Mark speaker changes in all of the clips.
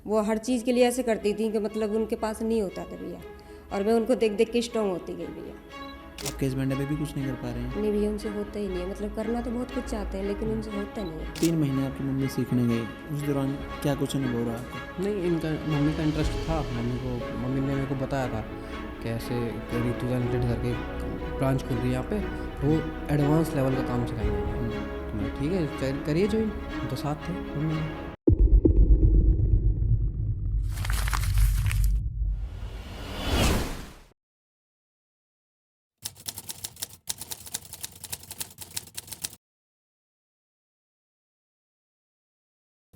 Speaker 1: वो हर चीज़ के लिए ऐसे करती थी कि मतलब उनके पास नहीं होता था भैया, और मैं उनको देख देख के स्ट्रॉन्ग होती गई भैया।
Speaker 2: आपके हस्बैंड अभी भी कुछ नहीं कर पा रहे हैं?
Speaker 1: नहीं भैया, उनसे होता ही नहीं है, मतलब करना तो बहुत कुछ चाहते हैं लेकिन उनसे होता नहीं है।
Speaker 2: 3 महीने आपकी मम्मी सीखने गई, उस दौरान क्या कुछ अनुभव रहा आपको?
Speaker 3: नहीं, इनका मम्मी का इंटरेस्ट था। मम्मी ने मेरे को बताया था कि ऐसे रितु टैलेंटेड करके ब्रांच खुल रही है यहाँ पे, वो एडवांस लेवल का काम सिखाएंगे। तो मैं ठीक है करिए ज्वाइन, तो साथ थे मम्मी ने।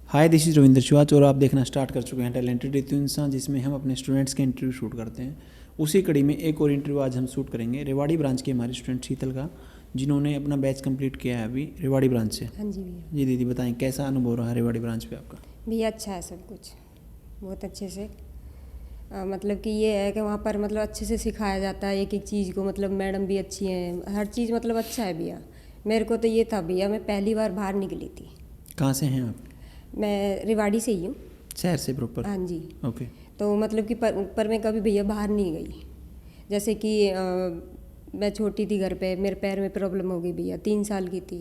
Speaker 2: हाय, दिस इज़ रविंद्र शिवाच और आप देखना स्टार्ट कर चुके हैं टैलेंटेड रितु इंसान, जिसमें हम अपने स्टूडेंट्स के इंटरव्यू शूट करते हैं। उसी कड़ी में एक और इंटरव्यू आज हम शूट करेंगे रेवाड़ी ब्रांच के हमारे स्टूडेंट शीतल का, जिन्होंने अपना बैच कंप्लीट किया है अभी रेवाड़ी ब्रांच से।
Speaker 1: हाँ जी भैया।
Speaker 2: जी दीदी, बताएं कैसा अनुभव रहा रेवाड़ी ब्रांच पे आपका?
Speaker 1: भैया अच्छा है सब कुछ, बहुत अच्छे से। मतलब कि ये है कि वहाँ पर मतलब अच्छे से सिखाया जाता है एक एक चीज़ को, मतलब मैडम भी अच्छी हैं, हर चीज़ मतलब अच्छा है भैया। मेरे को तो ये था भैया, मैं पहली बार बाहर निकली थी।
Speaker 2: कहाँ से हैं आप?
Speaker 1: मैं रेवाड़ी से ही हूँ।
Speaker 2: शहर से प्रॉपर?
Speaker 1: हाँ जी।
Speaker 2: ओके।
Speaker 1: तो मतलब कि पर मैं कभी भैया बाहर नहीं गई। जैसे कि मैं छोटी थी घर पे, मेरे पैर में प्रॉब्लम हो गई भैया, 3 साल की थी।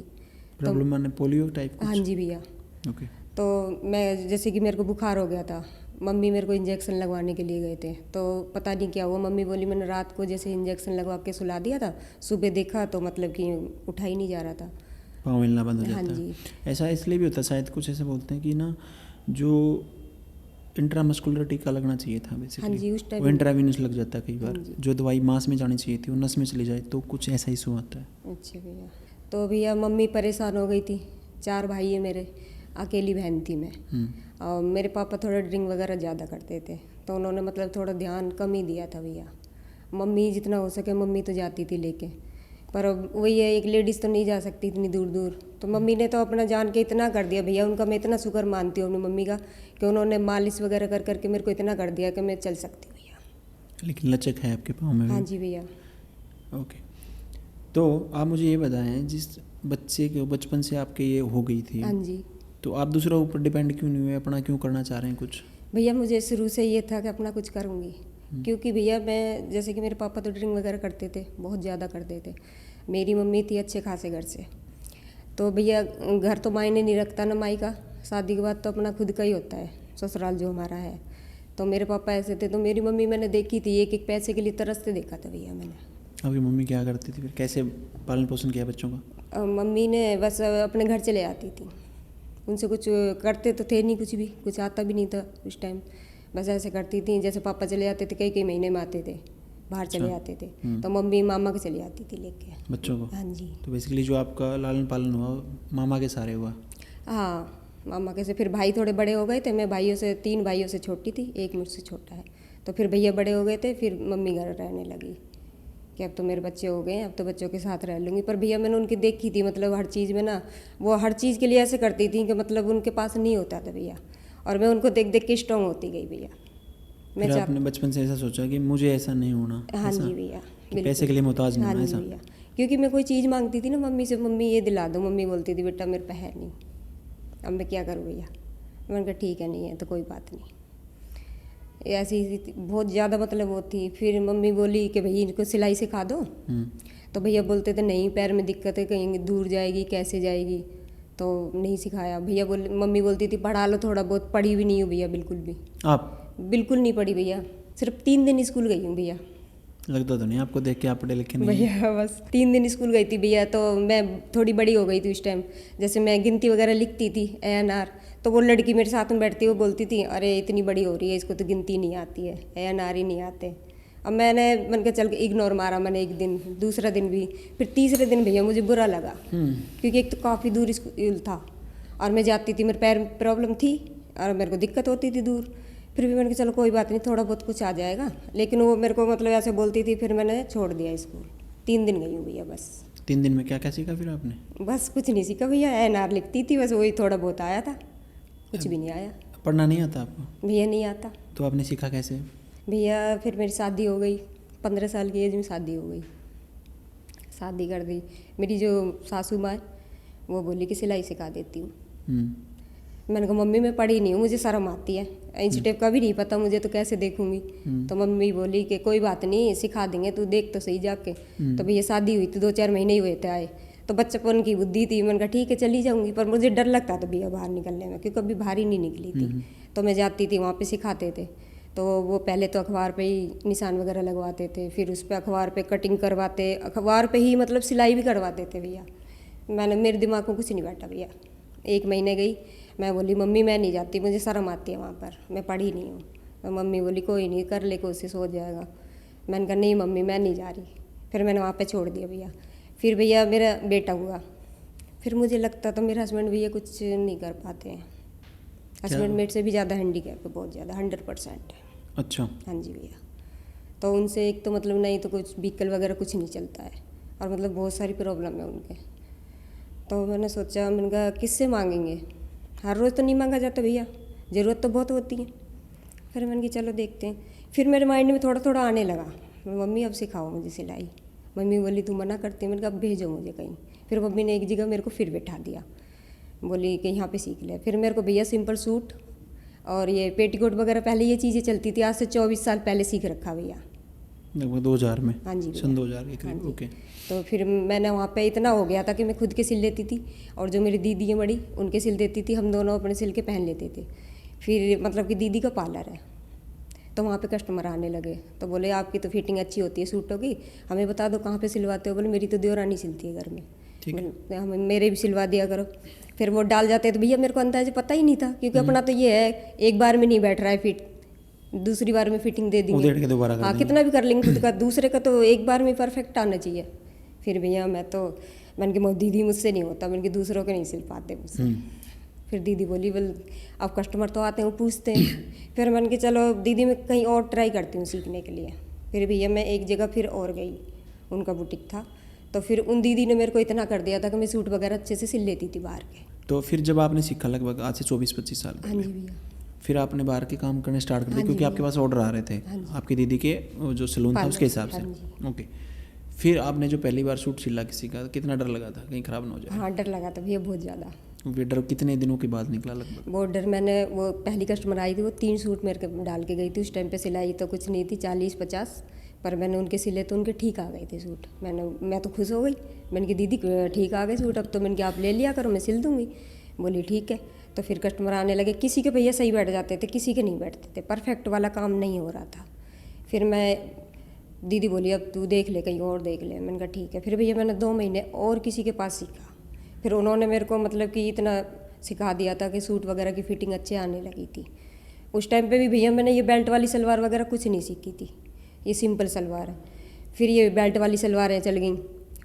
Speaker 2: प्रॉब्लम माने पोलियो टाइप कुछ?
Speaker 1: हाँ जी भैया।
Speaker 2: ओके।
Speaker 1: तो मैं जैसे कि मेरे को बुखार हो गया था, मम्मी मेरे को इंजेक्शन लगवाने के लिए गए थे, तो पता नहीं क्या हुआ, मम्मी बोली मैंने रात को जैसे इंजेक्शन लगवा के सुला दिया था, सुबह देखा तो मतलब कि उठा ही नहीं जा रहा था।
Speaker 2: पाँव मिलना बंद हो
Speaker 1: हाँ
Speaker 2: जाता
Speaker 1: जी।
Speaker 2: है। ऐसा इसलिए भी होता है शायद, कुछ ऐसे बोलते हैं कि ना, जो इंट्रामस्कुलर टीका लगना चाहिए था बेसिकली,
Speaker 1: हाँ जी, उस टाइम
Speaker 2: वो इंट्रावीनस लग जाता है कई
Speaker 1: हाँ
Speaker 2: बार।
Speaker 1: जी।
Speaker 2: जो दवाई मांस में जानी चाहिए थी वो नस में चली जाए तो कुछ ऐसा इशू आता है।
Speaker 1: अच्छा भैया। तो भैया मम्मी परेशान हो गई थी, 4 भाई है मेरे, अकेली बहन थी मैं। और मेरे पापा थोड़ा ड्रिंक वगैरह ज़्यादा करते थे, तो उन्होंने मतलब थोड़ा ध्यान कम ही दिया था भैया। मम्मी जितना हो सके मम्मी तो जाती थी लेके, पर अब वही है, एक लेडीज़ तो नहीं जा सकती इतनी दूर दूर, तो मम्मी ने तो अपना जान के इतना कर दिया भैया। उनका मैं इतना शुक्र मानती हूँ अपनी मम्मी का कि उन्होंने मालिश वगैरह कर करके मेरे को इतना कर दिया कि मैं चल सकती हूँ भैया।
Speaker 2: लेकिन लचक है आपके पाँव में भी?
Speaker 1: हाँ जी भैया।
Speaker 2: ओके। तो आप मुझे ये बताएं, जिस बच्चे के बचपन से आपके ये हो गई थी,
Speaker 1: हाँ जी
Speaker 2: तो आप दूसरों ऊपर डिपेंड क्यों नहीं हुए? अपना क्यों करना चाह रहे हैं कुछ?
Speaker 1: भैया, मुझे शुरू से ये था कि अपना कुछ करूँगी, क्योंकि भैया मैं जैसे कि मेरे पापा तो ड्रिंक वगैरह करते थे, बहुत ज़्यादा करते थे। मेरी मम्मी थी अच्छे खासे घर से, तो भैया घर तो मायने नहीं रखता ना माई का, शादी के बाद तो अपना खुद का ही होता है ससुराल जो हमारा है। तो मेरे पापा ऐसे थे, तो मेरी मम्मी मैंने देखी थी, एक एक पैसे के लिए तरसते देखा था भैया मैंने।
Speaker 2: आपकी मम्मी क्या करती थी फिर? कैसे पालन पोषण किया बच्चों का?
Speaker 1: मम्मी ने बस अपने घर चले आती थी, उनसे कुछ करते तो थे नहीं, कुछ आता भी नहीं था उस टाइम। बस ऐसे करती थी, जैसे पापा चले आते थे, कई कई महीने में आते थे, बाहर चले आते थे, तो मम्मी मामा के चली आती थी लेके
Speaker 2: बच्चों को?
Speaker 1: हाँ जी।
Speaker 2: तो बेसिकली जो आपका लालन पालन हुआ मामा के सहारे हुआ?
Speaker 1: हाँ, मामा के से। फिर भाई थोड़े बड़े हो गए थे, मैं भाइयों से 3 भाइयों से छोटी थी, एक मुझसे छोटा है। तो फिर भैया बड़े हो गए थे, फिर मम्मी घर रहने लगी कि अब तो मेरे बच्चे हो गए हैं, अब तो बच्चों के साथ रह लूँगी। पर भैया मैंने उनकी देखी थी, मतलब हर चीज़ में ना, वो हर चीज़ के लिए ऐसे करती थी कि मतलब उनके पास नहीं होता था भैया, और मैं उनको देख देख के स्ट्रॉन्ग होती गई भैया।
Speaker 2: फिर आपने बचपन से ऐसा सोचा कि मुझे ऐसा नहीं होना?
Speaker 1: हाँ
Speaker 2: ऐसा?
Speaker 1: जी भैया,
Speaker 2: कि पैसे के लिए मोहताज नहीं
Speaker 1: हाँ
Speaker 2: होना,
Speaker 1: जी
Speaker 2: ऐसा?
Speaker 1: भैया, क्योंकि मैं कोई चीज़ मांगती थी ना मम्मी से, मम्मी ये दिला दो, मम्मी बोलती थी बेटा मेरे पे है नहीं, अब मैं क्या करूँ भैया। मैंने कहा ठीक है, नहीं है तो कोई बात नहीं। ऐसी बहुत ज़्यादा मतलब वो थी। फिर मम्मी बोली कि भई इनको सिलाई सिखा दो, तो भैया बोलते थे नहीं, पैर में दिक्कत है, कहीं दूर जाएगी, कैसे जाएगी, तो नहीं सिखाया। भैया मम्मी बोलती थी पढ़ा लो थोड़ा बहुत, पढ़ी भी नहीं हूँ भैया बिल्कुल भी।
Speaker 2: आप?
Speaker 1: बिल्कुल नहीं पढ़ी भैया, सिर्फ 3 दिन स्कूल गई हूँ भैया।
Speaker 2: लगता तो नहीं आपको देख के आप पढ़े लिखे नहीं हैं।
Speaker 1: भैया बस 3 दिन स्कूल गई थी भैया, तो मैं थोड़ी बड़ी हो गई थी उस टाइम। जैसे मैं गिनती वगैरह लिखती थी ANR, तो वो लड़की मेरे साथ में बैठती, वो बोलती थी अरे इतनी बड़ी हो रही है, इसको तो गिनती नहीं आती है, ANR ही नहीं आते। अब मन के चल के इग्नोर मारा मैंने एक दिन, दूसरा दिन भी, फिर तीसरे दिन भैया मुझे बुरा लगा, क्योंकि एक तो काफ़ी दूर स्कूल था और मैं जाती थी, मेरे पैर में प्रॉब्लम थी और मेरे को दिक्कत होती थी दूर। फिर भी मैंने कहा चलो कोई बात नहीं, थोड़ा बहुत कुछ आ जाएगा, लेकिन वो मेरे को मतलब ऐसे बोलती थी, फिर मैंने छोड़ दिया स्कूल। 3 दिन गई हूँ भैया बस।
Speaker 2: 3 दिन में क्या क्या सीखा फिर आपने?
Speaker 1: बस कुछ नहीं सीखा भैया, ANR लिखती थी बस, वही थोड़ा बहुत आया था, कुछ भी नहीं आया
Speaker 2: पढ़ना नहीं आता आपको?
Speaker 1: भैया, नहीं आता।
Speaker 2: तो आपने सीखा कैसे?
Speaker 1: भैया फिर मेरी शादी हो गई, 15 साल की एज में शादी हो गई, शादी कर दी। मेरी जो सासू माँ वो बोली कि सिलाई सिखा देती हूँ। मैंने कहा मम्मी मैं पढ़ी नहीं हूँ, मुझे शर्म आती है, इंच टेप का भी नहीं पता मुझे, तो कैसे देखूंगी। तो मम्मी बोली कि कोई बात नहीं, सिखा देंगे, तू देख तो सही जाके। तो भैया शादी हुई थी 2-4 महीने ही हुए थे आए, तो बच्चपन की बुद्धि थी, मैंने कहा ठीक है चली जाऊंगी। पर मुझे डर लगता था भैया बाहर निकलने में, क्योंकि कभी बाहर ही नहीं निकली थी। तो मैं जाती थी, वहाँ पे सिखाते थे। तो वो पहले तो अखबार पे ही निशान वगैरह लगवाते थे, फिर उस पर अखबार पे कटिंग करवाते, अखबार पे ही मतलब सिलाई भी करवाते थे भैया। मेरे दिमाग में कुछ नहीं बैठा भैया। 1 महीने गई, मैं बोली मम्मी मैं नहीं जाती, मुझे शर्म आती है वहाँ पर, मैं पढ़ी नहीं हूँ। तो मम्मी बोली कोई नहीं, कर ले कोशिश, हो जाएगा। मैंने कहा नहीं मम्मी मैं नहीं जा रही। फिर मैंने वहाँ पे छोड़ दिया भैया। फिर भैया मेरा बेटा हुआ, फिर मुझे लगता था मेरे हस्बैंड भैया कुछ नहीं कर पाते हैं। हस्बैंड मेरे से भी ज़्यादा हैंडीकैप है, बहुत ज़्यादा, 100% है।
Speaker 2: अच्छा।
Speaker 1: हाँ जी भैया। तो उनसे एक तो मतलब नहीं तो कुछ व्हीकल वगैरह कुछ नहीं चलता है, और मतलब बहुत सारी प्रॉब्लम है उनके। तो मैंने सोचा, मैंने कहा किससे मांगेंगे, हर रोज़ तो नहीं मांगा जाता भैया, ज़रूरत तो बहुत होती है। फिर मैंने कहा चलो देखते हैं। फिर मेरे माइंड में थोड़ा थोड़ा आने लगा, मम्मी अब सिखाओ मुझे सिलाई। मम्मी बोली तू मना करती है, मैंने कहा अब भेजो मुझे कहीं। फिर मम्मी ने एक जगह मेरे को फिर बैठा दिया, बोली कि यहाँ पे सीख ले। फिर मेरे को भैया सिंपल सूट और ये पेटीकोट वगैरह, पहले ये चीज़ें चलती थी, आज से 24 साल पहले सीख रखा भैया,
Speaker 2: लगभग 2000 में।
Speaker 1: हाँ जी
Speaker 2: सन 2000 के करीब।
Speaker 1: हाँ जी।
Speaker 2: ओके।
Speaker 1: तो फिर मैंने वहाँ पे इतना हो गया था कि मैं खुद के सिल लेती थी, और जो मेरी दीदी है बड़ी उनके सिल देती थी, हम दोनों अपने सिल के पहन लेते थे। फिर मतलब कि दीदी का पार्लर है, तो वहाँ पे कस्टमर आने लगे, तो बोले आपकी तो फिटिंग अच्छी होती है सूटों की, हमें बता दो कहाँ पे सिलवाते हो। बोले मेरी तो देवरानी सिलती है घर में, हमें मेरे भी सिलवा दिया करो। फिर वो डाल जाते तो भैया मेरे को अंदाज़ा पता ही नहीं था, क्योंकि अपना तो ये है एक बार में नहीं बैठ रहा है फिट, दूसरी बार में फिटिंग दे देंगे,
Speaker 2: उधेड़ के दोबारा कर
Speaker 1: हाँ
Speaker 2: देंगे।
Speaker 1: कितना भी कर लेंगे खुद का, दूसरे का तो एक बार में परफेक्ट आना चाहिए। फिर भैया मैंने कहा दीदी मुझसे नहीं होता, मैंने कहा दूसरों के नहीं सिल पाते मुझसे। फिर दीदी बोली बोल अब कस्टमर तो आते हैं वो पूछते हैं। फिर मैंने कहा चलो दीदी मैं कहीं और ट्राई करती हूँ सीखने के लिए। फिर भैया मैं एक जगह फिर और गई, उनका बुटीक था, तो फिर उन दीदी ने मेरे को इतना कर दिया था कि मैं सूट वगैरह अच्छे से सिल लेती थी बाहर के।
Speaker 2: तो फिर जब आपने सीखा लगभग आज से 24-25 साल
Speaker 1: हाँ
Speaker 2: पहले,
Speaker 1: जी भैया।
Speaker 2: फिर आपने बाहर के काम करने स्टार्ट कर दिए,
Speaker 1: हाँ जी
Speaker 2: क्योंकि आपके
Speaker 1: भैया।
Speaker 2: पास ऑर्डर आ रहे थे
Speaker 1: हाँ जी।
Speaker 2: आपकी दीदी के जो सैलून था
Speaker 1: पार्लर
Speaker 2: उसके हिसाब
Speaker 1: से, हाँ
Speaker 2: से। ओके। फिर आपने जो पहली बार सूट सिला किसी का, कितना डर लगा था कहीं ख़राब ना हो जाए?
Speaker 1: हाँ डर लगा था भैया बहुत ज़्यादा।
Speaker 2: वो डर कितने दिनों के बाद निकला लगभग?
Speaker 1: वो डर मैंने, वो पहली कस्टमर आई थी, वो 3 सूट मेरे को डाल के गई थी। उस टाइम पे सिलाई तो कुछ नहीं थी, 40-50, पर मैंने उनके सिले तो उनके ठीक आ गए थे सूट। मैं तो खुश हो गई, मैंने कहा दीदी ठीक आ गए सूट, अब तो मैंने कहा आप ले लिया करो, मैं सिल दूँगी। बोली ठीक है। तो फिर कस्टमर आने लगे, किसी के भैया सही बैठ जाते थे, किसी के नहीं बैठते थे, परफेक्ट वाला काम नहीं हो रहा था। फिर दीदी बोली अब तू देख ले, कहीं और देख ले। मैंने कहा ठीक है। फिर भैया मैंने 2 महीने और किसी के पास सीखा, फिर उन्होंने मेरे को मतलब कि इतना सिखा दिया था कि सूट वगैरह की फिटिंग अच्छे आने लगी थी। उस टाइम पे भी भैया मैंने ये बेल्ट वाली सलवार वगैरह कुछ नहीं सीखी थी, ये सिंपल सलवार है। फिर ये बेल्ट वाली सलवारें चल गई,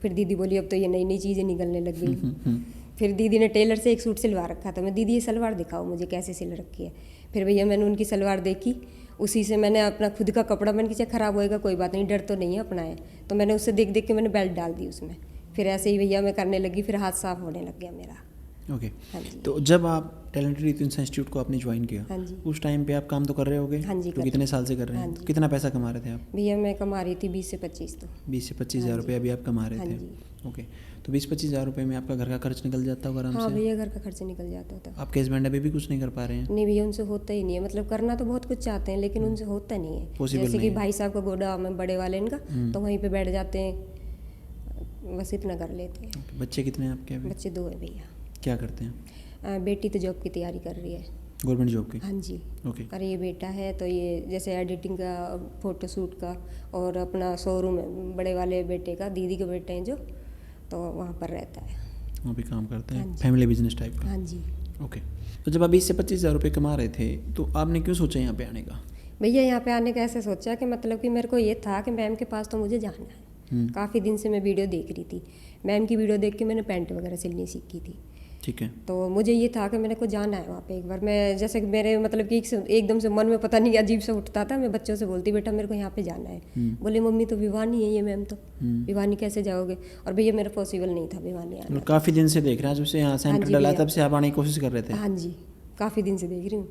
Speaker 1: फिर दीदी बोली अब तो ये नई नई चीज़ें निकलने लग गई। फिर दीदी ने टेलर से एक सूट सिलवा रखा था, मैं दीदी ये सलवार दिखाओ मुझे कैसे सिल रखी है। फिर भैया मैंने उनकी सलवार देखी, उसी से मैंने अपना खुद का कपड़ा, मैंने कहा ख़राब होएगा कोई बात नहीं, डर तो नहीं है अपना है, तो मैंने उससे देख देख के मैंने बेल्ट डाल दी उसमें। फिर ऐसे ही भैया मैं करने लगी, फिर हाथ साफ होने लग गया मेरा।
Speaker 2: ओके।
Speaker 1: हाँ जी।
Speaker 2: तो जब आप टैलेंटेड रीतु इंस्टीट्यूट को आपने ज्वाइन किया,
Speaker 1: हाँ जी।
Speaker 2: उस टाइम पे आप काम तो कर रहे होगे?
Speaker 1: हाँ जी,
Speaker 2: तो
Speaker 1: कर
Speaker 2: कितने साल से कर रहे हैं?
Speaker 1: हाँ जी।
Speaker 2: कितना पैसा कमा रहे थे आप?
Speaker 1: भैया मैं कमा रही थी 20 से 25 तो।
Speaker 2: 20 से 25 हज़ार रुपये अभी आप कमा रहे
Speaker 1: हाँ
Speaker 2: थे।
Speaker 1: जी।
Speaker 2: ओके। तो 20-25 हज़ार रुपये में आपका घर का खर्च निकल जाता होगा आराम
Speaker 1: हाँ
Speaker 2: से?
Speaker 1: भैया घर का खर्च निकल जाता था।
Speaker 2: आपके हस्बैंड अभी भी कुछ नहीं कर पा रहे हैं?
Speaker 1: नहीं भैया उनसे होता ही नहीं है, मतलब करना तो बहुत कुछ चाहते हैं लेकिन उनसे होता नहीं है।
Speaker 2: Possible
Speaker 1: जैसे
Speaker 2: नहीं
Speaker 1: कि
Speaker 2: है।
Speaker 1: भाई साहब का गोडाउन है बड़े वाले इनका, तो वहीं पे बैठ जाते हैं, बस इतना कर लेते हैं।
Speaker 2: Okay, बच्चे कितने हैं आपके अभी?
Speaker 1: बच्चे 2 है भैया।
Speaker 2: क्या करते हैं?
Speaker 1: बेटी तो जॉब की तैयारी कर रही है।
Speaker 2: गवर्नमेंट जॉब की?
Speaker 1: हाँ जी।
Speaker 2: ओके।
Speaker 1: और ये बेटा है तो ये जैसे एडिटिंग का, फोटोशूट का, और अपना शोरूम है बड़े वाले बेटे का, दीदी के बेटे हैं जो, तो वहाँ पर रहता है।
Speaker 2: वो भी काम करते हैं,
Speaker 1: हाँ जी।
Speaker 2: फैमिली बिजनेस टाइप का?
Speaker 1: हाँ जी।
Speaker 2: ओके। तो जब आप 20 से 25 हज़ार रुपये कमा रहे थे तो आपने क्यों सोचा यहाँ पे आने का?
Speaker 1: भैया यहाँ पे आने का ऐसे सोचा कि मतलब कि मेरे को ये था कि मैम के पास तो मुझे जाना है। काफ़ी दिन से मैं वीडियो देख रही थी, मैम की वीडियो देख के मैंने पैंट वगैरह सिलनी सीखी थी।
Speaker 2: ठीक है।
Speaker 1: तो मुझे ये था कि मेरे को जाना है वहाँ पे एक बार। मैं जैसे कि मेरे मतलब कि एकदम से मन में पता नहीं अजीब से उठता था, मैं बच्चों से बोलती बेटा मेरे को यहाँ पे जाना है। बोले मम्मी तो भिवानी है ये मैम, तो भिवानी कैसे जाओगे? और भैया मेरा पॉसिबल नहीं था भिवानी आना।
Speaker 2: काफ़ी दिन से देख रहे हैं, जब से यहाँ सेंटर
Speaker 1: जी
Speaker 2: डला
Speaker 1: भैया।
Speaker 2: तब से आप आने की कोशिश कर रहे थे?
Speaker 1: हाँ जी, काफ़ी दिन से देख रही हूँ।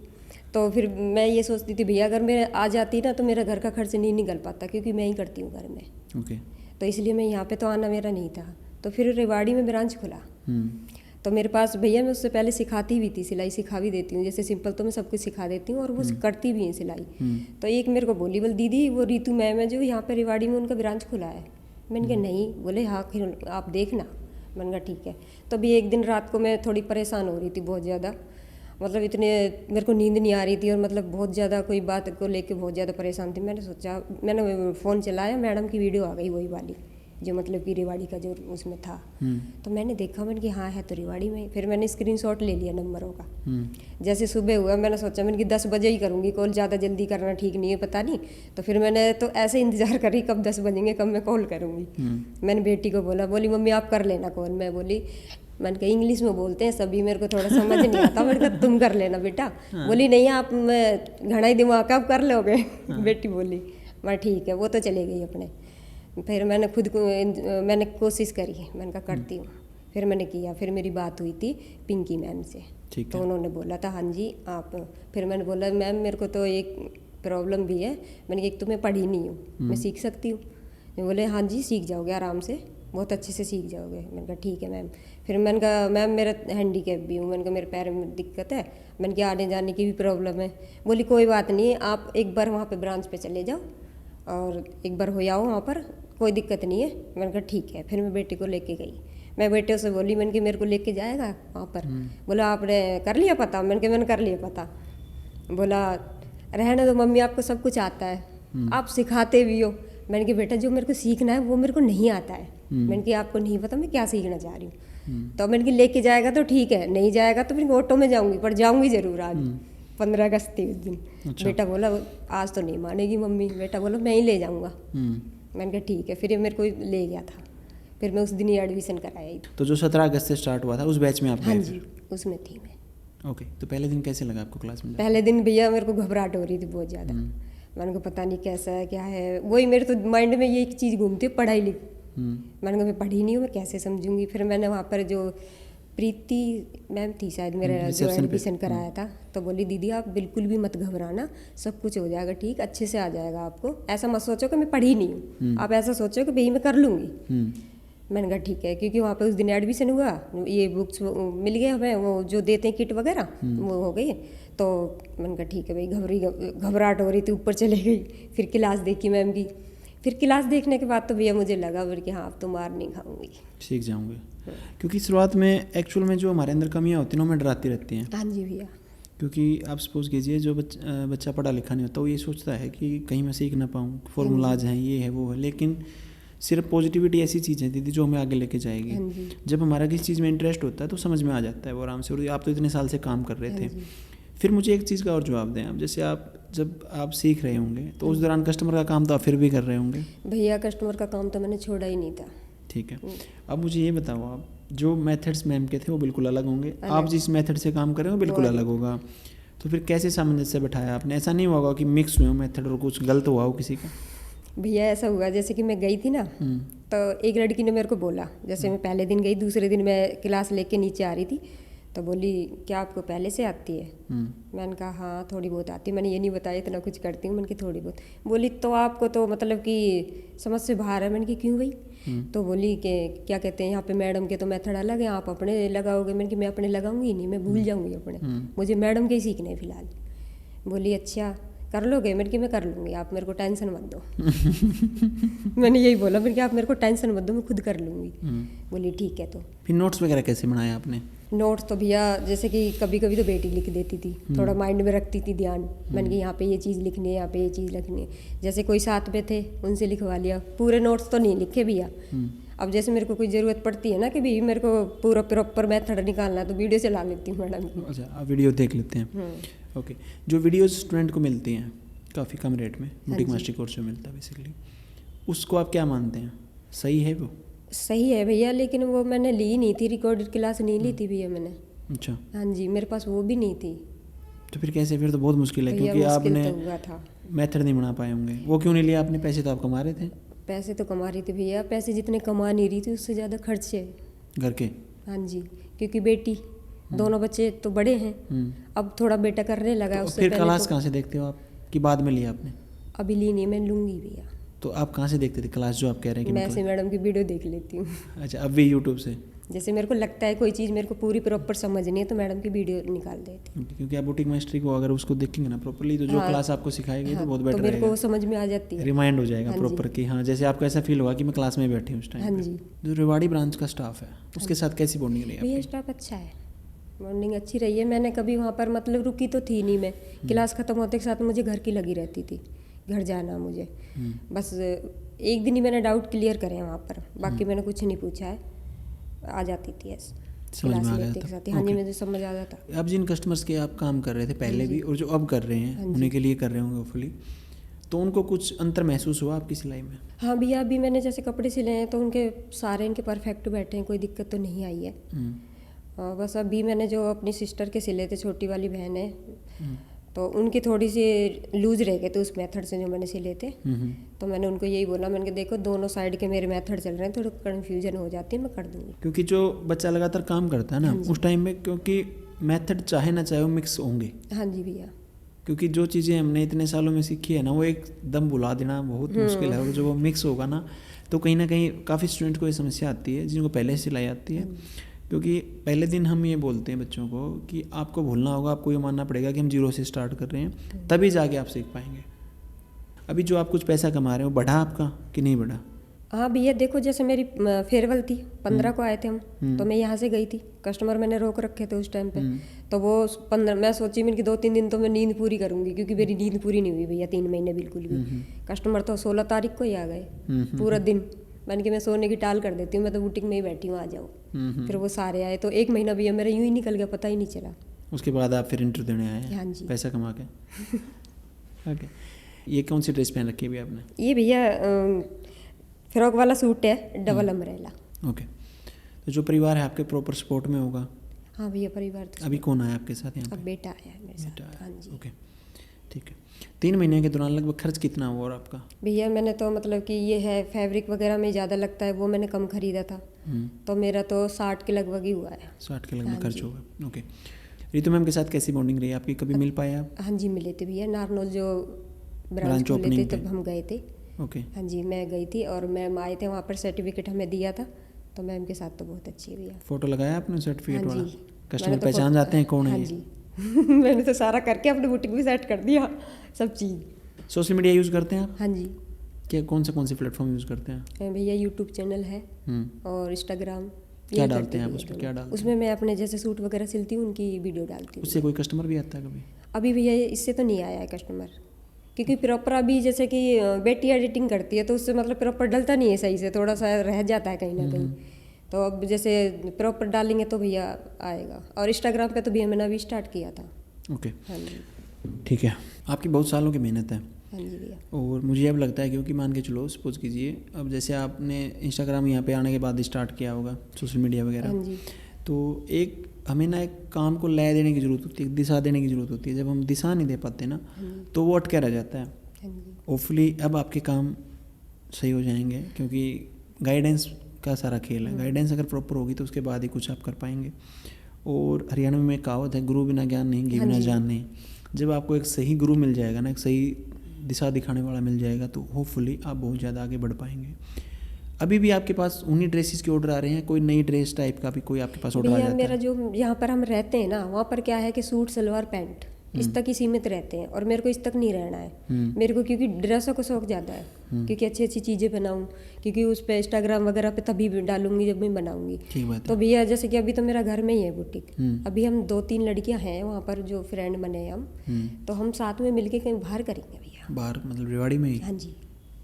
Speaker 1: तो फिर मैं ये सोचती थी भैया अगर मैं आ जाती ना तो मेरा घर का खर्च नहीं निकल पाता, क्योंकि मैं ही करती हूँ घर में।
Speaker 2: ओके।
Speaker 1: तो इसलिए मैं यहाँ पे तो आना मेरा नहीं था। तो फिर रेवाड़ी में ब्रांच खुला, तो मेरे पास भैया मैं उससे पहले सिखाती भी थी, सिलाई सिखा भी देती हूँ, जैसे सिंपल तो मैं सब कुछ सिखा देती हूँ और वो करती भी हैं सिलाई। तो एक मेरे को बोली, बोल दीदी वो रितु मैम है जो यहाँ पे रेवाड़ी में उनका ब्रांच खुला है। मैंने कहा नहीं, बोले हाँ आप देखना। मैंने कहा ठीक है। तो अभी एक दिन रात को मैं थोड़ी परेशान हो रही थी बहुत ज़्यादा, मतलब इतने मेरे को नींद नहीं आ रही थी और मतलब बहुत ज़्यादा कोई बात को लेके बहुत ज़्यादा परेशान थी। मैंने सोचा, मैंने फ़ोन चलाया, मैडम की वीडियो आ गई वही वाली जो मतलब कि रेवाड़ी का जो उसमें था। तो मैंने देखा, मैंने कि हाँ है तो रेवाड़ी में। फिर मैंने स्क्रीनशॉट ले लिया नंबरों का। जैसे सुबह हुआ मैंने सोचा, मैंने कि 10 बजे ही करूँगी कॉल, ज़्यादा जल्दी करना ठीक नहीं है, पता नहीं। तो फिर मैंने तो ऐसे इंतज़ार करी कब 10 बजेंगे, कब मैं कॉल करूँगी। मैंने बेटी को बोला, बोली मम्मी आप कर लेना कॉल। मैं बोली, मैंने कहा इंग्लिश में बोलते हैं सभी, मेरे को थोड़ा समझ नहीं आता। मैंने कहा तुम कर लेना बेटा। बोली नहीं आप, मैं घना ही दिमाग आप कर लोगे। बेटी बोली, मैं ठीक है, वो तो चले गई अपने। फिर मैंने खुद को मैंने कोशिश करी, मैंने कहा करती हूँ। फिर मैंने किया, फिर मेरी बात हुई थी पिंकी मैम से, तो उन्होंने बोला था हाँ जी आप। फिर मैंने बोला मैम मेरे को तो एक प्रॉब्लम भी है, मैंने कहा एक तो मैं पढ़ी नहीं हूँ, मैं सीख सकती हूँ। बोले हाँ जी सीख जाओगे आराम से, बहुत अच्छे से सीख जाओगे। मैंने कहा ठीक है मैम। फिर मैंने कहा मैम मेरा हैंडीकैप भी हूँ, मैंने कहा मेरे पैर में दिक्कत है, मैंने कहा आने जाने की भी प्रॉब्लम है। बोली कोई बात नहीं, आप एक बार वहाँ पे ब्रांच पे चले जाओ और एक बार हो आओ वहाँ पर, कोई दिक्कत नहीं है। मैंने कहा ठीक है। फिर मैं बेटे को लेके गई। मैं बेटे से बोली, मैंने कि मेरे को लेके जाएगा वहाँ पर। बोला आपने कर लिया पता? मैंने कहा मैंने कर लिया पता। बोला रहने दो मम्मी, आपको सब कुछ आता है, आप सिखाते भी हो। मैंने कहा बेटा जो मेरे को सीखना है वो मेरे को नहीं आता है। मैंने कहा आपको नहीं पता मैं क्या सीखना चाह रही हूँ। तो मैंने कहा लेके जाएगा तो ठीक है, नहीं जाएगा तो फिर ऑटो में जाऊँगी, पर जाऊँगी ज़रूर। आज 15 अगस्त थी उस दिन। अच्छा। बेटा बोला आज तो नहीं मानेगी मम्मी। बेटा बोला मैं ही ले जाऊँगा। मैंने कहा ठीक है। फिर ये मेरे को ले गया था, फिर मैं उस दिन ही एडमिशन कराई।
Speaker 2: तो जो 17 अगस्त से स्टार्ट हुआ था उस बैच में आप?
Speaker 1: हाँ जी उसमें थी मैं।
Speaker 2: ओके, तो पहले दिन कैसे लगा आपको क्लास में?
Speaker 1: पहले दिन भैया मेरे को घबराहट हो रही थी बहुत ज़्यादा। मैंने कहा पता नहीं कैसा है क्या है, वही मेरे तो माइंड में ये एक चीज़ घूमती है पढ़ाई लिख। मैंने कहा मैं पढ़ी नहीं हूँ, मैं कैसे समझूंगी। फिर मैंने वहाँ पर जो प्रीति मैम थी शायद मेरा जो एडमिशन कराया था, तो बोली दीदी आप बिल्कुल भी मत घबराना, सब कुछ हो जाएगा ठीक, अच्छे से आ जाएगा आपको। ऐसा मत सोचो कि मैं पढ़ी नहीं हूँ, आप ऐसा सोचो कि भाई मैं कर लूँगी। मैंने कहा ठीक है, क्योंकि वहाँ पे उस दिन एडमिशन हुआ, ये बुक्स मिल गए हमें, वो जो देते हैं किट वगैरह वो हो गई। तो मैंने कहा ठीक है भाई, घबराहट हो रही थी, ऊपर चले गई। फिर क्लास देखी मैम की। फिर क्लास देखने के बाद तो भैया मुझे लगा कि हाँ अब तो मार नहीं खाऊंगी,
Speaker 2: सीख जाऊंगी। क्योंकि शुरुआत में एक्चुअल में जो हमारे अंदर कमियाँ होती हैं ना, हमें डराती रहती हैं।
Speaker 1: हाँ जी भैया।
Speaker 2: क्योंकि आप सपोज कीजिए जो बच्चा पढ़ा लिखा नहीं होता वो ये सोचता है कि कहीं मैं सीख ना पाऊँ, फॉर्मूलाज हैं, ये है वो है। लेकिन सिर्फ पॉजिटिविटी ऐसी चीज़ है दीदी जो हमें आगे लेके जाएगी। जब हमारा किसी चीज़ में इंटरेस्ट होता है तो समझ में आ जाता है वो आराम से। और आप तो इतने साल से काम कर रहे थे। फिर मुझे एक चीज़ का और जवाब दें आप, जैसे आप जब आप सीख रहे होंगे तो उस दौरान कस्टमर का काम तो आप फिर भी कर रहे होंगे?
Speaker 1: भैया कस्टमर का काम तो मैंने छोड़ा ही नहीं था।
Speaker 2: ठीक है। अब मुझे ये बताओ, आप जो मेथड्स मैम के थे वो बिल्कुल अलग होंगे, आप जिस मेथड से काम कर रहे हो बिल्कुल अलग होगा। तो फिर कैसे सामंजस्य बैठाया आपने? ऐसा नहीं होगा कि मिक्स हुए हो मेथड और कुछ गलत हुआ हो किसी का?
Speaker 1: भैया ऐसा हुआ, जैसे कि मैं गई थी ना, तो एक लड़की ने मेरे को बोला, जैसे मैं पहले दिन गई, दूसरे दिन मैं क्लास लेके नीचे आ रही थी, तो बोली क्या आपको पहले से आती है? मैंने कहा हाँ थोड़ी बहुत आती है। मैंने ये नहीं बताया इतना कुछ करती हूँ, मैंने कहा थोड़ी बहुत। बोली तो आपको तो मतलब कि समझ से बाहर है। मैंने कहा क्यों भाई? तो बोली कि क्या कहते हैं यहाँ पे मैडम के तो मेथड अलग है, आप अपने लगाओगे। मैंने कहा मैं अपने लगाऊंगी नहीं, मैं भूल जाऊंगी अपने, मुझे मैडम के ही सीखने फिलहाल। बोली अच्छा कर लोगे? मैंने कहा मैं कर लूँगी, आप मेरे को टेंशन मत दो। मैंने यही बोला, मैंने कहा आप मेरे को टेंशन मत दो, मैं खुद कर लूँगी। बोली ठीक है। तो
Speaker 2: फिर नोट्स वगैरह कैसे बनाए आपने?
Speaker 1: नोट्स तो भैया जैसे कि कभी कभी तो बेटी लिख देती थी, थोड़ा माइंड में रखती थी ध्यान। मैंने कहा यहाँ पे ये चीज़ लिखनी है, यहाँ पे ये चीज़ लिखनी है। जैसे कोई साथ में थे उनसे लिखवा लिया। पूरे नोट्स तो नहीं लिखे भैया। अब जैसे मेरे को कोई ज़रूरत पड़ती है ना कि भाई मेरे को पूरा प्रॉपर मेथड निकालना है, तो वीडियो चला लेती हूँ मैडम की।
Speaker 2: अच्छा, आप वीडियो देख लेते हैं। ओके, जो वीडियोज स्टूडेंट को मिलती हैं काफ़ी कम रेट में, बुटीक मास्टर कोर्स में मिलता है बेसिकली, उसको आप क्या मानते हैं? सही है वो?
Speaker 1: सही है भैया, लेकिन वो मैंने ली नहीं थी, रिकॉर्डेड क्लास नहीं ली थी भैया मैंने।
Speaker 2: अच्छा।
Speaker 1: हाँ जी, मेरे पास वो भी नहीं थी।
Speaker 2: तो फिर कैसे? फिर तो बहुत मुश्किल है, क्योंकि आपने मेथड नहीं बना पाए होंगे। वो क्यों नहीं लिया आपने? पैसे तो आप कमा रहे थे।
Speaker 1: पैसे तो कमा रही थी भैया, पैसे जितने कमा नहीं रही थी उससे ज़्यादा खर्चे
Speaker 2: घर के।
Speaker 1: हाँ जी, क्योंकि बेटी, दोनों बच्चे तो बड़े हैं, अब थोड़ा बेटा करने लगा।
Speaker 2: तो फिर क्लास कहाँ से देखते हो आप, कि बाद में लिया आपने?
Speaker 1: अभी ली नहीं, मैं लूँगी भैया।
Speaker 2: तो आप कहाँ से देखते थे क्लास जो आप कह रहे हैं कि?
Speaker 1: मैं से मैडम की वीडियो देख लेती हूँ।
Speaker 2: अच्छा, अब भी यूट्यूब से?
Speaker 1: जैसे मेरे को लगता है कोई चीज़ मेरे को पूरी प्रॉपर समझनी है तो मैडम की वीडियो निकाल देती।
Speaker 2: क्योंकि आप बुटीक मास्टरी को अगर उसको देखेंगे ना प्रॉपरली, तो जो क्लास आपको सिखाएगी तो बहुत बेटर
Speaker 1: तो मेरे को
Speaker 2: रहेगा,
Speaker 1: वो समझ में आ जाती है,
Speaker 2: रिमाइंड हो जाएगा प्रॉपर कि हाँ, जैसे आपको ऐसा फील होगा कि मैं क्लास में बैठी हूँ उस टाइम।
Speaker 1: हाँ
Speaker 2: पे
Speaker 1: जी।
Speaker 2: जो रेवाड़ी ब्रांच का स्टाफ है उसके साथ कैसी बॉन्डिंग रही
Speaker 1: भैया
Speaker 2: आपकी?
Speaker 1: स्टाफ अच्छा है, बॉन्डिंग अच्छी रही है। मैंने कभी वहाँ पर मतलब रुकी तो थी नहीं मैं, क्लास ख़त्म होते के साथ मुझे घर की लगी रहती थी, घर जाना मुझे। बस एक दिन ही मैंने डाउट क्लियर करे वहाँ पर, बाकी मैंने कुछ नहीं पूछा है, आ जाती थी ऐसे
Speaker 2: समझ में
Speaker 1: क्लास
Speaker 2: आ गया
Speaker 1: लेते
Speaker 2: था।
Speaker 1: के साथ। हाँ जी,
Speaker 2: ओके।
Speaker 1: मुझे समझ आ जाता।
Speaker 2: अब जिन कस्टमर्स के आप काम कर रहे थे पहले भी और जो अब कर रहे हैं उन्हीं के लिए कर रहे होंगे होपफुली, तो उनको कुछ अंतर महसूस हुआ आपकी सिलाई में?
Speaker 1: हाँ भैया, अभी मैंने जैसे कपड़े सिले हैं तो उनके सारे इनके परफेक्ट बैठे हैं, कोई दिक्कत तो नहीं आई है। बस अभी मैंने जो अपनी सिस्टर के सिले थे, छोटी वाली बहन है, तो उनकी थोड़ी सी लूज रह गए थे उस मेथड से जो मैंने सिले थे। तो मैंने उनको यही बोला, मैंने कहा देखो दोनों साइड के मेरे मेथड चल रहे हैं, थोड़ा कन्फ्यूजन हो जाती है, मैं कर दूंगी।
Speaker 2: क्योंकि जो बच्चा लगातार काम करता है ना उस टाइम में, क्योंकि मेथड चाहे ना चाहे वो मिक्स होंगे।
Speaker 1: हाँ जी भैया।
Speaker 2: क्योंकि जो चीज़ें हमने इतने सालों में सीखी है ना वो एकदम भुला देना बहुत मुश्किल है, और जो वो मिक्स होगा ना तो कहीं ना कहीं काफ़ी स्टूडेंट को ये समस्या आती है जिनको पहले से सिलाई आती है। क्योंकि पहले दिन हम ये बोलते हैं बच्चों को कि आपको भूलना होगा, आपको ये मानना पड़ेगा कि हम जीरो से स्टार्ट कर रहे हैं, तभी जाके आप सीख पाएंगे। अभी जो आप कुछ पैसा कमा रहे हो बढ़ा आपका कि नहीं बढ़ा?
Speaker 1: हाँ भैया देखो, जैसे मेरी फेयरवेल थी, 15 को आए थे हम, तो मैं यहाँ से गई थी, कस्टमर मैंने रोक रखे थे उस टाइम पे। तो वो 15 मैं सोची मैंने कि 2-3 दिन तो मैं नींद पूरी करूंगी, क्योंकि मेरी नींद पूरी नहीं हुई भैया 3 महीने बिल्कुल भी। कस्टमर तो 16 तारीख को ही आ गए पूरा दिन। मैंने कि मैं सोने की टाल कर देती हूँ, मैं तो बुटीक में ही बैठी हूँ, आ जाओ। फिर वो सारे आए, तो 1 महीना भैया मेरा यूं ही निकल गया, पता ही नहीं चला।
Speaker 2: उसके बाद आप फिर इंटरव्यू देने आए हैं?
Speaker 1: हाँ जी।
Speaker 2: पैसा कमा के। ओके, ये कौन सी ड्रेस पहन रखी है अभी आपने?
Speaker 1: ये भैया फ्रॉक वाला सूट है, डबल अम्ब्रेला।
Speaker 2: ओके, तो जो परिवार है आपके प्रॉपर सपोर्ट में होगा?
Speaker 1: हाँ भैया, परिवार तो
Speaker 2: अभी कौन आया आपके साथ यहाँ
Speaker 1: अब
Speaker 2: पे?
Speaker 1: बेटा आया है मेरे साथ। हाँ जी।
Speaker 2: ओके, ठीक है। 3 महीने के दौरान लगभग खर्च कितना हुआ और आपका?
Speaker 1: भैया मैंने तो मतलब कि ये है फैब्रिक वगैरह में ज़्यादा लगता है, वो मैंने कम खरीदा था, तो मेरा तो 60 के लगभग ही हुआ है।
Speaker 2: 60 के लगभग खर्च होगा। ओके, रितु मैम के साथ कैसी बॉन्डिंग रही आपकी? कभी मिल पाए आप?
Speaker 1: हाँ जी, मिले थे भैया, नारनौल जो ब्रांच
Speaker 2: ब्रांच
Speaker 1: खोले थे
Speaker 2: ओपनिंग
Speaker 1: तब हम गए थे।
Speaker 2: ओके,
Speaker 1: हाँ जी, मैं गई थी और मैम आए थे वहाँ पर, सर्टिफिकेट हमें दिया था, तो मैम के साथ तो बहुत अच्छी है भैया।
Speaker 2: फोटो लगाया आपने सर्टिफिकेट
Speaker 1: हाँ
Speaker 2: वाला?
Speaker 1: जी,
Speaker 2: कस्टमर
Speaker 1: मैंने तो
Speaker 2: पहचान जाते हैं कौन है
Speaker 1: हाँ
Speaker 2: ये?
Speaker 1: जी मैंने तो सारा करके अपने बुटीक भी सेट कर दिया, सब चीज़।
Speaker 2: सोशल मीडिया यूज़ करते हैं आप?
Speaker 1: हाँ जी।
Speaker 2: क्या कौन से प्लेटफॉर्म यूज़ करते हैं?
Speaker 1: भैया यूट्यूब चैनल है और इंस्टाग्राम।
Speaker 2: क्या डालते हैं आप उस पर? क्या डालते हैं?
Speaker 1: उसमें मैं अपने जैसे सूट वगैरह सिलती हूँ, उनकी वीडियो डालती हूँ।
Speaker 2: उससे कोई कस्टमर भी आता है कभी?
Speaker 1: अभी भैया इससे तो नहीं आया है कस्टमर, क्योंकि प्रॉपर अभी जैसे कि बेटी एडिटिंग करती है तो उससे मतलब प्रॉपर डलता नहीं है सही से, थोड़ा सा रह जाता है कहीं ना कहीं। तो अब जैसे प्रॉपर डालेंगे तो भैया आएगा। और इंस्टाग्राम पे तो भैया मैंने अभी स्टार्ट किया था।
Speaker 2: ओके,
Speaker 1: हाँ जी।
Speaker 2: ठीक है। आपकी बहुत सालों की मेहनत है,
Speaker 1: हाँ जी भैया।
Speaker 2: और मुझे अब लगता है क्योंकि मान के चलो सपोज कीजिए अब जैसे आपने इंस्टाग्राम यहाँ पे आने के बाद स्टार्ट किया होगा, सोशल मीडिया वगैरह,
Speaker 1: हाँ जी।
Speaker 2: तो एक हमें ना एक काम को लय देने की ज़रूरत होती है, दिशा देने की ज़रूरत होती है। जब हम दिशा नहीं दे पाते ना तो वो अटका रह जाता है।
Speaker 1: हाँ जी।
Speaker 2: होपफुली अब आपके काम सही हो जाएंगे, क्योंकि गाइडेंस का सारा खेल है। गाइडेंस अगर प्रॉपर होगी तो उसके बाद ही कुछ आप कर पाएंगे। और हरियाणा में एक कहावत है, गुरु बिना ज्ञान नहीं, ज्ञान बिना जान नहीं। जब आपको एक सही गुरु मिल जाएगा ना, एक सही दिशा दिखाने वाला मिल जाएगा, तो होपफुली आप बहुत ज़्यादा आगे बढ़ पाएंगे। अभी भी आपके पास उन्हीं ड्रेसेस के ऑर्डर आ रहे हैं? कोई नई ड्रेस टाइप का भी कोई आपके पास ऑर्डर आ
Speaker 1: भैया
Speaker 2: जाता
Speaker 1: मेरा
Speaker 2: है?
Speaker 1: जो यहाँ पर हम रहते हैं ना, वहाँ पर क्या है कि सूट सलवार पैंट इस तक ही सीमित रहते हैं, और मेरे को इस तक नहीं रहना है। मेरे को क्योंकि ड्रेसों का शौक ज़्यादा है, क्योंकि अच्छी अच्छी चीज़ें बनाऊँ, क्योंकि उस पर इंस्टाग्राम वगैरह पे तभी डालूंगी जब मैं बनाऊंगी।
Speaker 2: ठीक बात है।
Speaker 1: तो भैया जैसे कि अभी तो मेरा घर में ही है बुटीक, अभी हम 2-3 लड़कियां हैं वहाँ पर जो फ्रेंड बने हैं हम, तो हम साथ में मिलके कहीं बाहर करेंगे भैया।
Speaker 2: बाहर मतलब रेवाड़ी में ही?
Speaker 1: हाँ जी।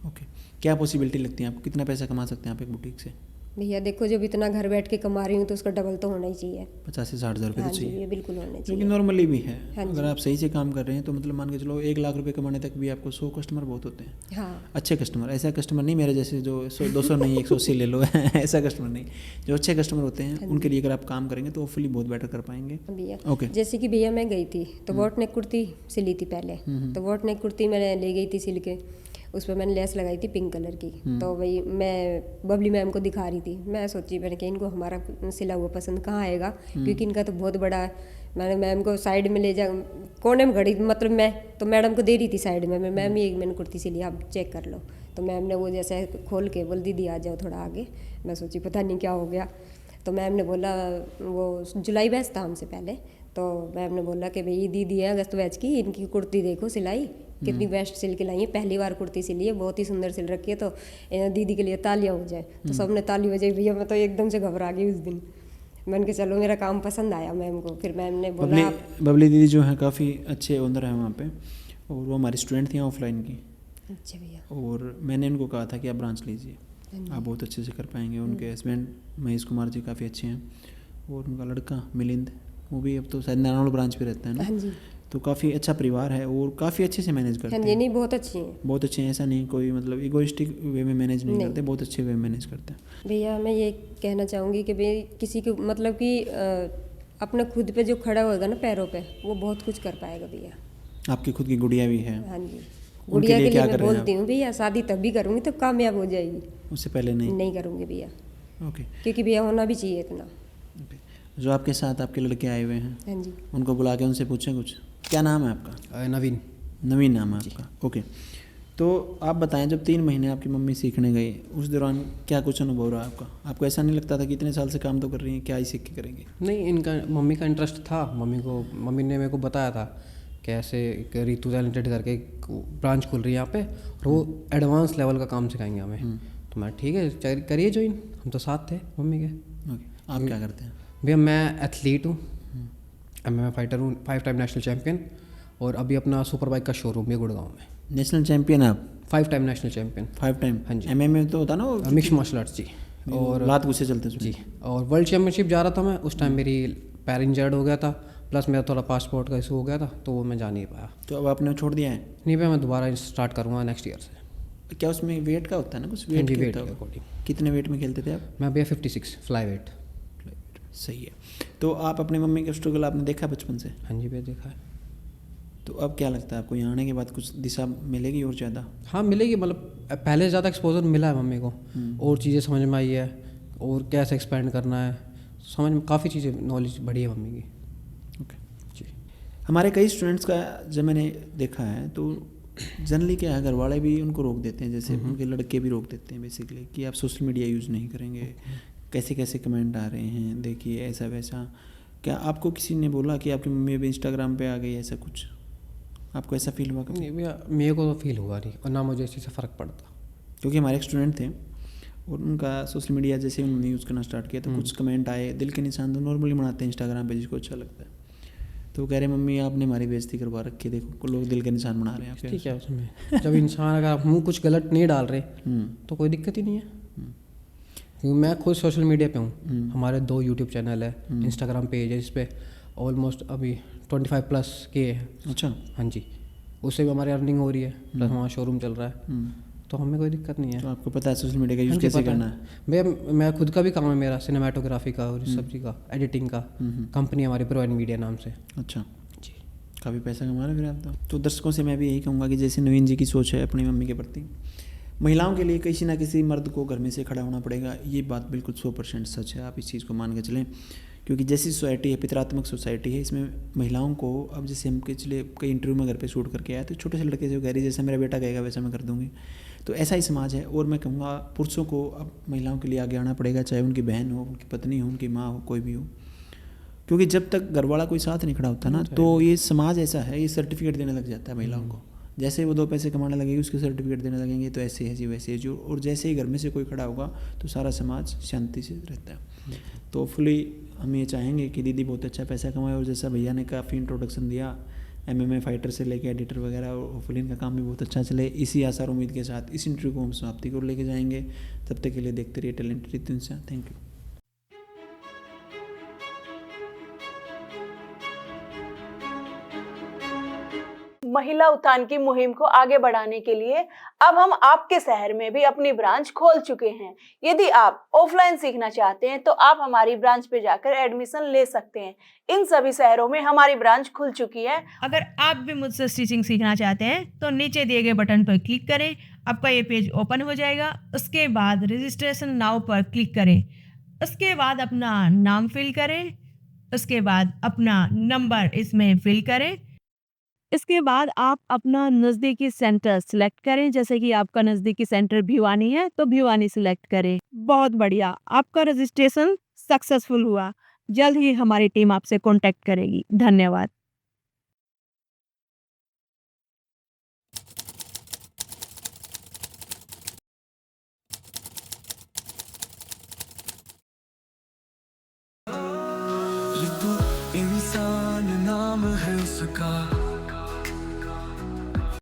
Speaker 2: ओके, क्या पॉसिबिलिटी लगती है आपको? कितना पैसा कमा सकते हैं आप एक बुटीक से?
Speaker 1: भैया देखो, जब इतना घर बैठ के कमा रही हूँ तो उसका डबल तो होना ही चाहिए।
Speaker 2: 50 से 60 हज़ार रुपये
Speaker 1: हाँ
Speaker 2: तो
Speaker 1: जी,
Speaker 2: चाहिए,
Speaker 1: ये बिल्कुल होना
Speaker 2: जो कि
Speaker 1: चाहिए।
Speaker 2: नॉर्मली भी है।
Speaker 1: हाँ
Speaker 2: अगर
Speaker 1: जी।
Speaker 2: आप सही से काम कर रहे हैं तो मतलब मान के चलो 1 लाख रुपए कमाने तक भी आपको 100 कस्टमर बहुत होते हैं।
Speaker 1: हाँ।
Speaker 2: अच्छे कस्टमर, ऐसा कस्टमर नहीं मेरे जैसे जो 100-200 नहीं 180 ले लो ऐसा कस्टमर नहीं। जो अच्छे कस्टमर होते हैं उनके लिए अगर आप काम करेंगे तो होपफुली बहुत बेटर कर पाएंगे।
Speaker 1: भैया
Speaker 2: ओके,
Speaker 1: जैसे कि भैया मैं गई थी तो वॉट नेक कुर्ती सिली थी पहले, तो वॉट नेक कुर्ती मैंने ले गई थी सिल के, उस पर मैंने लेस लगाई थी पिंक कलर की। तो भाई मैं बबली मैम को दिखा रही थी, मैं सोची मैंने कि इनको हमारा सिला हुआ पसंद कहाँ आएगा, क्योंकि इनका तो बहुत बड़ा है। मैंने मैम को साइड में ले जा, कोने में खड़ी मतलब मैं तो मैडम को दे रही थी साइड में, मैम ये मैंने कुर्ती सिली, आप चेक कर लो। तो मैम ने वो जैसे खोल के बोल दीदी आ जाओ थोड़ा आगे। मैं सोची पता नहीं क्या हो गया, तो मैम ने बोला, वो जुलाई बैच था हमसे पहले, तो मैम ने बोला कि भाई दीदी है अगस्त बैच की, इनकी कुर्ती देखो सिलाई कितनी बेस्ट सिल के लाई है, पहली बार कुर्ती सिली है, बहुत ही सुंदर सिल रखी है, तो दीदी के लिए तालियां हो जाए। तो सबने ताली बजाई। भैया मैं तो एकदम से घबरा गई उस दिन। मैंने कहा चलो मेरा काम पसंद आया मैम को। फिर मैम ने बोला
Speaker 2: बबली दीदी जो है काफ़ी अच्छे ओनर हैं वहाँ पे, और वो हमारी स्टूडेंट थी ऑफलाइन की।
Speaker 1: अच्छा भैया।
Speaker 2: और मैंने उनको कहा था कि आप ब्रांच लीजिए, आप बहुत अच्छे से कर पाएंगे। उनके हस्बैंड महेश कुमार जी काफ़ी अच्छे हैं, और उनका लड़का मिलिंद, वो भी अब तो शायद नारायण ब्रांच पे रहता है ना।
Speaker 1: हाँ जी।
Speaker 2: तो काफ़ी अच्छा परिवार है और काफ़ी अच्छे से मैनेज करते
Speaker 1: हाँ
Speaker 2: हैं।
Speaker 1: जी, नहीं बहुत अच्छी हैं।
Speaker 2: बहुत अच्छे हैं, ऐसा नहीं कोई मतलब इगोइस्टिक वे में मैनेज नहीं करते, बहुत अच्छे वे में मैनेज करते हैं।
Speaker 1: भैया मैं ये कहना चाहूँगी कि भाई किसी को मतलब कि अपने खुद पे जो खड़ा होएगा ना पैरों पे, वो बहुत कुछ कर पाएगा भैया।
Speaker 2: आपकी खुद की गुड़िया भी है?
Speaker 1: हाँ जी।
Speaker 2: उनके
Speaker 1: गुड़िया
Speaker 2: लिए
Speaker 1: के
Speaker 2: क्या
Speaker 1: लिए मैं
Speaker 2: कर रहे हैं
Speaker 1: बोलती हूँ भैया, शादी तभी करूँगी तब कामयाब हो जाएगी,
Speaker 2: उससे पहले नहीं?
Speaker 1: नहीं करूँगी भैया,
Speaker 2: ओके।
Speaker 1: क्योंकि भैया होना भी चाहिए इतना।
Speaker 2: ओके। जो आपके साथ आपके लड़के आए हुए हैं,
Speaker 1: हाँ जी।
Speaker 2: उनको बुला के उनसे पूछें कुछ। क्या नाम है आपका?
Speaker 3: नवीन।
Speaker 2: नवीन नाम है आपका, ओके। तो आप बताएं, जब 3 महीने आपकी मम्मी सीखने गई, उस दौरान क्या कुछ अनुभव रहा आपका? आपको ऐसा नहीं लगता था कि इतने साल से काम तो कर रही हैं, क्या ही सीख के करेंगे?
Speaker 3: नहीं, इनका मम्मी का इंटरेस्ट था। मम्मी ने मेरे को बताया था कि ऐसे एक रितु टैलेंटेड करके ब्रांच खुल रही है यहाँ पे, और वो एडवांस लेवल का काम सिखाएंगे हमें। तो मैं ठीक है करिए ज्वाइन, हम तो साथ थे मम्मी के।
Speaker 2: ओके। आप क्या करते हैं?
Speaker 3: भैया मैं एथलीट हूँ, MMA फाइटर हूँ, 5 टाइम नेशनल चैम्पियन, और अभी अपना सुपर बाइक का शोरूम है गुड़गांव में।
Speaker 2: नेशनल चैंपियन आप?
Speaker 3: 5 टाइम नेशनल चैम्पियन।
Speaker 2: 5 टाइम?
Speaker 3: हाँ जी।
Speaker 2: MMA में तो होता ना वो
Speaker 3: मिक्स मार्शल आर्ट्स जी।
Speaker 2: और लात गुस्से चलते
Speaker 3: जी। और वर्ल्ड चैम्पियनशिप जा रहा था मैं, उस टाइम मेरी पैर इंजर्ड हो गया था, प्लस मेरा थोड़ा पासपोर्ट का इशू हो गया था, तो वो मैं जा नहीं पाया।
Speaker 2: तो अब आपने छोड़ दिया है?
Speaker 3: नहीं भैया, मैं दोबारा स्टार्ट करूँगा नेक्स्ट ईयर से।
Speaker 2: क्या उसमें वेट का होता है ना कुछ?
Speaker 3: हाँ जी,
Speaker 2: वेट
Speaker 3: वेट
Speaker 2: होता
Speaker 3: के
Speaker 2: है?
Speaker 3: अकॉर्डिंग।
Speaker 2: कितने वेट में खेलते थे आप?
Speaker 3: मैं भैया 56 फ्लाई वेट।
Speaker 2: सही है। तो आप अपनी मम्मी का स्ट्रगल आपने देखा बचपन से?
Speaker 3: हाँ जी भैया, देखा है।
Speaker 2: तो अब क्या लगता है आपको, यहाँ आने के बाद कुछ दिशा मिलेगी और ज़्यादा?
Speaker 3: हाँ मिलेगी, मतलब पहले ज़्यादा एक्सपोजर मिला है मम्मी को, और चीज़ें समझ में आई है, और कैसे एक्सपेंड करना है समझ में, काफ़ी चीज़ें नॉलेज बढ़ी है मम्मी की।
Speaker 2: ओके
Speaker 3: जी।
Speaker 2: हमारे कई स्टूडेंट्स का जब मैंने देखा है, तो जनरली क्या है, घर वाले भी उनको रोक देते हैं, जैसे उनके लड़के भी रोक देते हैं बेसिकली, कि आप सोशल मीडिया यूज़ नहीं करेंगे, कैसे कैसे कमेंट आ रहे हैं, देखिए ऐसा वैसा। क्या आपको किसी ने बोला कि आपकी मम्मी अभी इंस्टाग्राम पे आ गई, ऐसा कुछ आपको ऐसा फील हुआ कभी?
Speaker 3: नहीं भैया, मेरे को तो फील हुआ नहीं, और ना मुझे इस चीज़ से फ़र्क पड़ता।
Speaker 2: क्योंकि हमारे एक स्टूडेंट थे, और उनका सोशल मीडिया जैसे ही उन्होंने यूज़ करना स्टार्ट किया, तो कुछ कमेंट आए, दिल के निशान तो नॉर्मली बनाते हैं इंस्टाग्राम पे जिसको अच्छा लगता है, तो वो कह रहे मम्मी आपने हमारी बेइज्जती करवा रखी है, देखो लोग दिल के निशान बना रहे हैं आपके।
Speaker 3: ठीक है, उसमें जब इंसान अगर आप मुँह कुछ गलत नहीं डाल रहे तो कोई दिक्कत ही नहीं है। क्योंकि मैं खुद सोशल मीडिया पे हूँ, हमारे 2 यूट्यूब चैनल है, इंस्टाग्राम पेज है, जिस पे ऑलमोस्ट अभी 25+ के है।
Speaker 2: अच्छा।
Speaker 3: हाँ जी, उससे भी हमारी अर्निंग हो रही है, प्लस हमारा शोरूम चल रहा है, तो हमें कोई दिक्कत नहीं है।
Speaker 2: तो आपको पता है सोशल मीडिया का
Speaker 3: हाँ
Speaker 2: यूज़
Speaker 3: जी,
Speaker 2: कैसे
Speaker 3: पता है।
Speaker 2: करना है?
Speaker 3: भैया मैं खुद का भी काम है, मेरा सिनेमाटोग्राफी का और इस सब चीज़ का, एडिटिंग का, कंपनी हमारी प्रोवाइड मीडिया नाम से।
Speaker 2: अच्छा,
Speaker 3: जी।
Speaker 2: काफ़ी पैसा कमा रहे फिर आप तो दर्शकों से मैं भी यही कहूँगा कि जैसे नवीन जी की सोच है अपनी मम्मी के प्रति, महिलाओं के लिए किसी ना किसी मर्द को घर में से खड़ा होना पड़ेगा, ये बात बिल्कुल 100% सच है, आप इस चीज़ को मान के चलें। क्योंकि जैसी सोसाइटी है, पितरात्मक सोसाइटी है, इसमें महिलाओं को, अब जैसे हम पिछले कई इंटरव्यू में घर पे शूट करके आए, तो छोटे से लड़के से कह रही जैसा मेरा बेटा कहेगा वैसा मैं कर दूँगी, तो ऐसा ही समाज है। और मैं कहूँगा पुरुषों को अब महिलाओं के लिए आगे आना पड़ेगा, चाहे उनकी बहन हो, उनकी पत्नी हो, उनकी माँ हो, कोई भी हो, क्योंकि जब तक घर वाला कोई साथ नहीं खड़ा होता ना, तो ये समाज ऐसा है, ये सर्टिफिकेट देने लग जाता है महिलाओं को। जैसे ही वो 2 पैसे कमाने लगेगी, उसके सर्टिफिकेट देने लगेंगे, तो ऐसे है जी वैसे है जो, और जैसे ही घर में से कोई खड़ा होगा तो सारा समाज शांति से रहता है। तो फुली हम ये चाहेंगे कि दीदी बहुत अच्छा पैसा कमाए, और जैसा भैया ने काफ़ी इंट्रोडक्शन दिया, MMA फाइटर से लेके एडिटर वगैरह, और फुली इनका काम भी बहुत अच्छा चले। इसी आशा और उम्मीद के साथ इस इंटरव्यू को हम समाप्ति को लेके जाएंगे। तब तक के लिए देखते रहिए टैलेंटेड रितु इंसान। Thank you.
Speaker 4: महिला उत्थान की मुहिम को आगे बढ़ाने के लिए अब हम आपके शहर में भी अपनी ब्रांच खोल चुके हैं। यदि आप ऑफलाइन सीखना चाहते हैं तो आप हमारी ब्रांच पे जाकर एडमिशन ले सकते हैं। इन सभी शहरों में हमारी ब्रांच खुल चुकी है।
Speaker 5: अगर आप भी मुझसे स्टिचिंग सीखना चाहते हैं तो नीचे दिए गए बटन पर क्लिक करें, आपका ये पेज ओपन हो जाएगा। उसके बाद रजिस्ट्रेशन नाउ पर क्लिक करें, उसके बाद अपना नाम फिल करें, उसके बाद अपना नंबर इसमें फिल करें। इसके बाद आप अपना नज़दीकी सेंटर सिलेक्ट करें, जैसे कि आपका नज़दीकी सेंटर भिवानी है तो भिवानी सिलेक्ट करें। बहुत बढ़िया, आपका रजिस्ट्रेशन सक्सेसफुल हुआ। जल्द ही हमारी टीम आपसे कॉन्टैक्ट करेगी। धन्यवाद।
Speaker 6: ऋतु इंसान नाम है उसका,